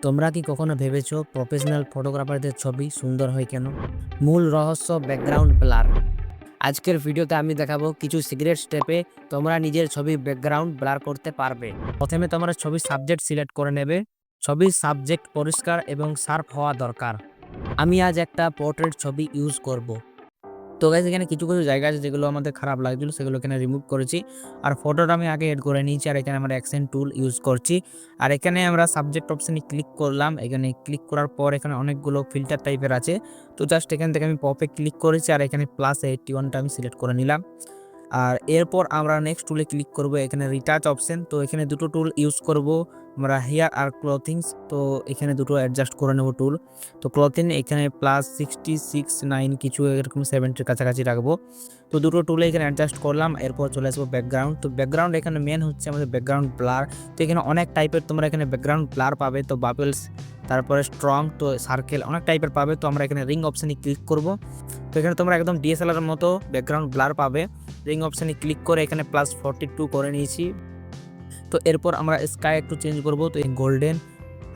তোমরা কি কখনো ভেবেছো প্রফেশনাল ফটোগ্রাফারদের ছবি সুন্দর হয় কেন? মূল রহস্য ব্যাকগ্রাউন্ড ব্লার। আজকের ভিডিওতে আমি দেখাবো কিছু সিক্রেট স্টেপে তোমরা নিজের ছবির ব্যাকগ্রাউন্ড ব্লার করতে পারবে। প্রথমে তোমরা ছবির সাবজেক্ট সিলেক্ট করে নেবে। ছবির সাবজেক্ট পরিষ্কার এবং শার্প হওয়া দরকার। আমি আজ একটা পোর্ট্রেট ছবি ইউজ করব। তো গাইস এখানে কিছু জায়গা আছে যেগুলো আমাদের খারাপ লাগছিল, সেগুলো এখানে রিমুভ করেছি। আর ফটোটা আমি আগে এড করে নিয়েছি। আর এখানে আমরা অ্যাকশন টুল ইউজ করছি। আর এখানে আমরা সাবজেক্ট অপশনে ক্লিক করলাম। এখানে ক্লিক করার পর এখানে অনেকগুলো ফিল্টার টাইপের আছে। তো জাস্ট এখান থেকে আমি পপে ক্লিক করেছি আর এখানে +81টা আমি সিলেক্ট করে নিলাম। আর এরপর আমরা নেক্সট টুলে ক্লিক করব। এখানে রিটাচ অপশন, তো এখানে দুটো টুল ইউজ করব আমরা, হেয়ার আর ক্লথিংস। তো এখানে দুটো অ্যাডজাস্ট করে নেব টুল। তো ক্লথিং এখানে +66 9 কিছু এরকম 70-র কাছাকাছি রাখবো। তো দুটো টুলে এখানে অ্যাডজাস্ট করলাম। এরপর চলে আসবো ব্যাকগ্রাউন্ড। তো ব্যাকগ্রাউন্ড এখানে মেন হচ্ছে আমাদের ব্যাকগ্রাউন্ড ব্লার। তো এখানে অনেক টাইপের তোমরা এখানে ব্যাকগ্রাউন্ড ব্লার পাবে। তো বাবলস, তারপরে স্ট্রং, তো সার্কেল, অনেক টাইপের পাবে। তো আমরা এখানে রিং অপশানে ক্লিক করব। তো এখানে তোমরা একদম ডিএসএলআর মতো ব্যাকগ্রাউন্ড ব্লার পাবে। রিং অপশানে ক্লিক করে এখানে +42 করে নিয়েছি। তো এরপর আমরা স্কাই একটু চেঞ্জ করব। তো এই গোল্ডেন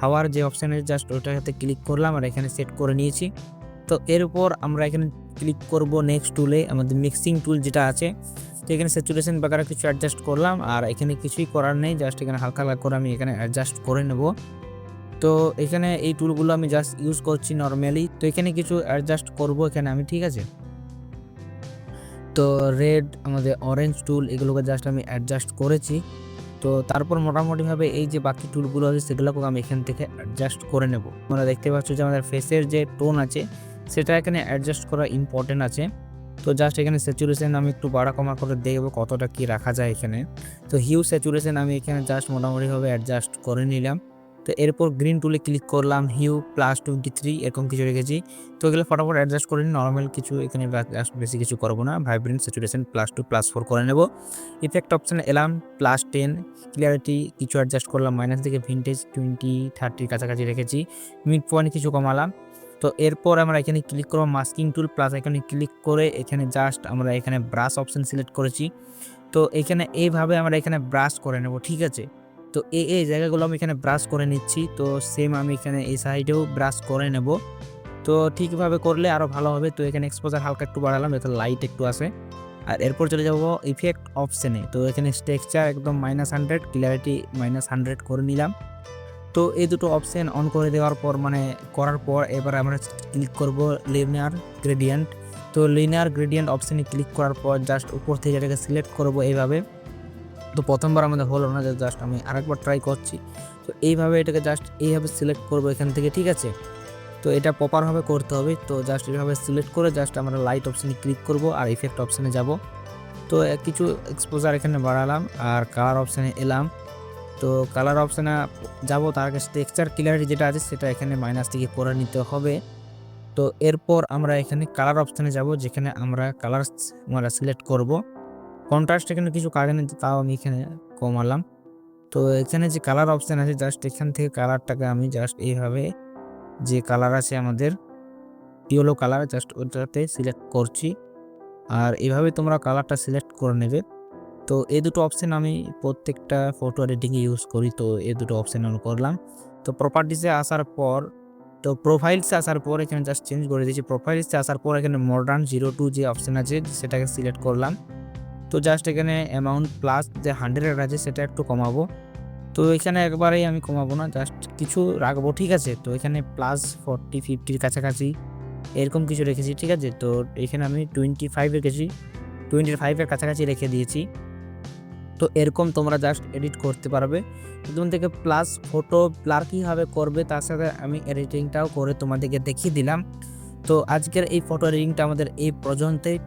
হাওয়ার যে অপশানে জাস্ট ওটাতে ক্লিক করলাম আর এখানে সেট করে নিয়েছি। তো এরপর আমরা এখানে ক্লিক করব নেক্সট টুলে, আমাদের মিক্সিং টুল যেটা আছে। তো এখানে স্যাচুরেশন বাগারা কিছু অ্যাডজাস্ট করলাম। আর এখানে কিছুই করার নেই, জাস্ট এখানে হালকা হালকা করে আমি এখানে অ্যাডজাস্ট করে নেব। তো এখানে এই টুলগুলো আমি জাস্ট ইউজ করছি নর্মালি। তো এখানে কিছু অ্যাডজাস্ট করব এখানে আমি, ঠিক আছে। তো রেড, আমাদের অরেঞ্জ টুল, এগুলোকে জাস্ট আমি অ্যাডজাস্ট করেছি। তো তারপর মোটামুটিভাবে এই যে বাকি টুলগুলো আছে সেগুলোকে আমি এখান থেকে অ্যাডজাস্ট করে নেব। তোমরা দেখতে পাচ্ছ যে আমাদের ফেসের যে টোন আছে সেটা এখানে অ্যাডজাস্ট করা ইম্পর্টেন্ট আছে। তো জাস্ট এখানে স্যাচুরেশন আমি একটু বাড়া কমা করে দেখবো কতটা কি রাখা যায় এখানে। তো হিউ স্যাচুরেশন আমি এখানে জাস্ট মোটামুটিভাবে অ্যাডজাস্ট করে নিলাম। তো এরপর গ্রিন টুলে ক্লিক করলাম, হিউ +23 এরকম কিছু রেখেছি। তো এগুলো ফটাফট অ্যাডজাস্ট করে নিই, নর্মাল কিছু এখানে বেশি কিছু করবো না। ভাইব্রেন্ট স্যাচুরেশন +2 +4 করে নেব। ইফেক্ট অপশানে এলাম +10, ক্লিয়ারিটি কিছু অ্যাডজাস্ট করলাম মাইনাস দিকে, ভিন্টেজ 20-30 কাছাকাছি রেখেছি, মিড পয়েন্ট কিছু কমালাম। তো এরপর আমরা এখানে ক্লিক করবো মাস্কিং টুল, প্লাস এখানে ক্লিক করে এখানে জাস্ট আমরা এখানে ব্রাশ অপশান সিলেক্ট করেছি। তো এখানে এইভাবে আমরা এখানে ব্রাশ করে নেব, ঠিক আছে। তো এই জায়গাগুলো আমি এখানে ব্রাশ করে নিচ্ছি। তো সেম আমি এখানে এই সাইডেও ব্রাশ করে নেব। তো ঠিকভাবে করলে আরও ভালো হবে। তো এখানে এক্সপোজার হালকা একটু বাড়ালাম যাতে লাইট একটু আসে। আর এরপর চলে যাব ইফেক্ট অপশানে। তো এখানে টেক্সচার একদম -100, ক্লিয়ারিটি -100 করে নিলাম। তো এই দুটো অপশান অন করে দেওয়ার পর করার পর এবার আমরা ক্লিক করব লিনিয়ার গ্রেডিয়েন্ট। তো লিনিয়ার গ্রেডিয়েন্ট অপশানে ক্লিক করার পর জাস্ট উপর থেকে এটাকে সিলেক্ট করব এইভাবে। তো প্রথমবার আমাদের হলো না, জাস্ট আমি আরেকবার ট্রাই করছি। তো এইভাবে এটাকে জাস্ট এইভাবে সিলেক্ট করব এখান থেকে, ঠিক আছে। তো এটা প্রপারভাবে করতে হবে। তো জাস্ট এইভাবে সিলেক্ট করে জাস্ট আমরা লাইট অপশানে ক্লিক করব আর ইফেক্ট অপশানে যাব। তো কিছু এক্সপোজার এখানে বাড়ালাম আর কালার অপশানে এলাম। তো কালার অপশানে যাব, তার আগে টেক্সচার ক্লিয়ারিটি যেটা আছে সেটা এখানে মাইনাস থেকে করে নিতে হবে। তো এরপর আমরা এখানে কালার অপশানে যাব, যেখানে আমরা কালার আমরা সিলেক্ট করব। কন্ট্রাস্ট এখানে কিছু কাজে নেই, তাও আমি এখানে কমালাম। তো এখানে যে কালার অপশান আছে জাস্ট এখান থেকে কালারটাকে আমি জাস্ট এইভাবে, যে কালার আছে আমাদের ইয়েলো কালার, জাস্ট ওটাতে সিলেক্ট করছি। আর এইভাবে তোমরা কালারটা সিলেক্ট করে নেবে। তো এই দুটো অপশান আমি প্রত্যেকটা ফটো এডিটিংয়ে ইউজ করি। তো এই দুটো অপশান অন করলাম। তো প্রপার্টিসে আসার পর, তো প্রোফাইলসে আসার পর এখানে জাস্ট চেঞ্জ করে দিয়েছি। প্রোফাইলসে আসার পর এখানে মডার্ন 02 যে অপশান আছে সেটাকে সিলেক্ট করলাম। তো জাস্ট এখানে অ্যামাউন্ট প্লাস যে 100 আছে সেটা একটু কমাবো। তো এখানে একবারেই আমি কমাবো না, জাস্ট কিছু রাখবো, ঠিক আছে। তো এখানে +40-50 কাছাকাছি এরকম কিছু রেখেছি, ঠিক আছে। তো এখানে আমি 25 রেখেছি, 25-এর কাছাকাছি রেখে দিয়েছি। তো এরকম তোমরা জাস্ট এডিট করতে পারবে। প্রথম থেকে প্লাস ফটো ব্লার কীভাবে করবে তার সাথে আমি এডিটিংটাও করে তোমাদেরকে দেখিয়ে দিলাম। তো আজকের এই ফটো এডিটিংটা আমাদের এই পর্যন্তই।